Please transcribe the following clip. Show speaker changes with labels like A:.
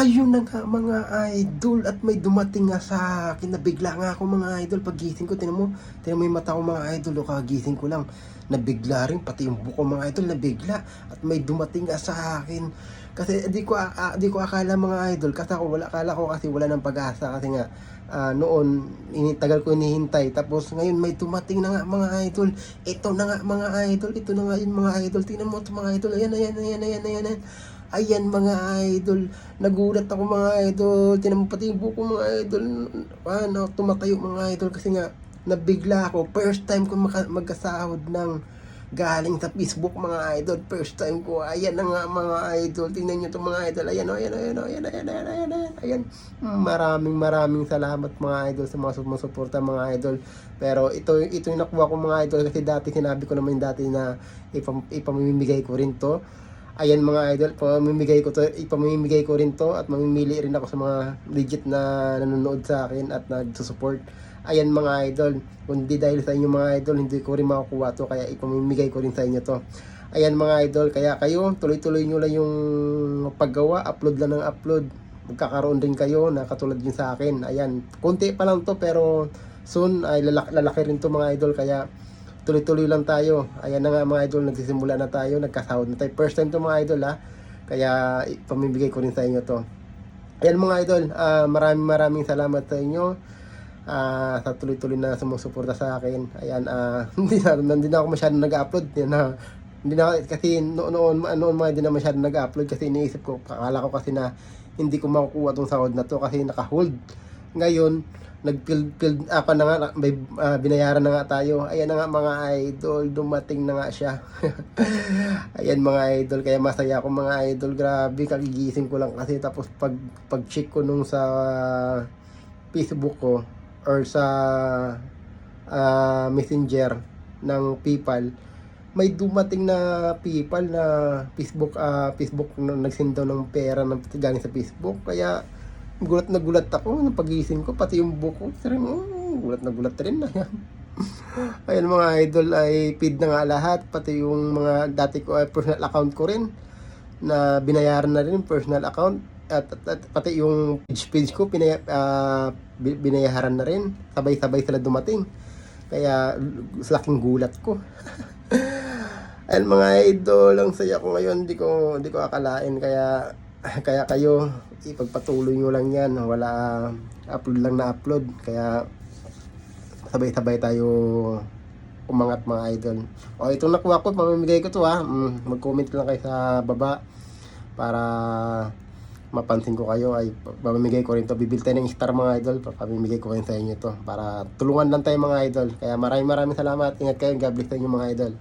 A: Ayun na nga mga idol, at may dumating nga sa akin, nabigla nga ako mga idol. Pagising ko, tinan mo yung mata ko mga idol, o kagising ko lang, nabigla rin, pati yung buko mga idol, nabigla. At may dumating nga sa akin, kasi di ko akala mga idol, kasi akala ko kasi wala ng pag-asa, kasi nga noon, tagal ko hinihintay, tapos ngayon may dumating na nga mga idol. Ito na nga mga idol, ito na nga yung mga idol, tingnan mo ito mga idol, ayan. Ayan mga idol, nagulat ako mga idol, tinan mo pati yung buko mga idol, tumatayo mga idol, kasi nga nabigla ako. First time ko magkasahod ng galing sa Facebook mga idol, first time ko. Ayan na nga mga idol, tingnan nyo ito mga idol, ayan. Maraming salamat mga idol sa mga sumusuporta mga idol. Pero ito yung nakuha ko mga idol, kasi dati sinabi ko naman dati na ipamimigay ko rin to. Ayan mga idol, ipamimigay ko rin to, at mamimili rin ako sa mga legit na nanonood sa akin at nagsusupport. Ayan mga idol, kundi dahil sa inyo mga idol, hindi ko rin makakuha to, kaya ipamimigay ko rin sa inyo to. Ayan mga idol, kaya kayo, tuloy-tuloy nyo lang yung paggawa, upload lang ng upload. Magkakaroon din kayo na katulad yun sa akin. Ayan, konti pa lang to, pero soon ay lalaki rin to mga idol, kaya tuloy-tuloy lang tayo. Ayan na nga mga idol, nagsisimula na tayo, nagkasahod na tayo. First time to mga idol kaya pamimigay ko rin sa inyo to. Ayan mga idol, maraming salamat sa inyo sa tuloy-tuloy na sumusuporta sa akin. Ayan, hindi na ako masyadong nag-upload. Hindi na kasi noon mga hindi na masyadong nag-upload, kasi iniisip ko, akala ko kasi na hindi ko makukuha tong sahod na to kasi naka-hold. Ngayon nag-field apa na nga, may binayaran na nga tayo. Ayan na nga mga idol, dumating na nga siya. Ayan mga idol, kaya masaya ako mga idol. Grabe, kagigising ko lang kasi, tapos pag-check ko nung sa Facebook ko or sa Messenger ng PayPal, may dumating na PayPal na Facebook na nagsend daw ng pera ng galing sa Facebook. Kaya gulat na gulat ako nung pagising ko, pati yung buko. Gulat na gulat rin na yan. Ayan mga idol, ay feed na nga lahat, pati yung mga dati ko ay personal account ko rin na binayaran na rin, personal account, at pati yung page ko binayaran na rin, sabay-sabay sila dumating. Kaya sa laking gulat ko. Ayan mga idol, ang saya ko ngayon, di ko akalain. Kaya kayo, ipagpatuloy nyo lang yan. Wala, upload lang na upload. Kaya sabay-sabay tayo umangat mga idol. O, itong nakuha ko, pamimigay ko to mag-comment lang kayo sa baba para mapansin ko kayo. Ay pamimigay ko rin to, bibil tayo ng star mga idol, pamimigay ko rin sa inyo to para tulungan lang tayo mga idol. Kaya maraming salamat, ingat kayo, God bless sa inyo mga idol.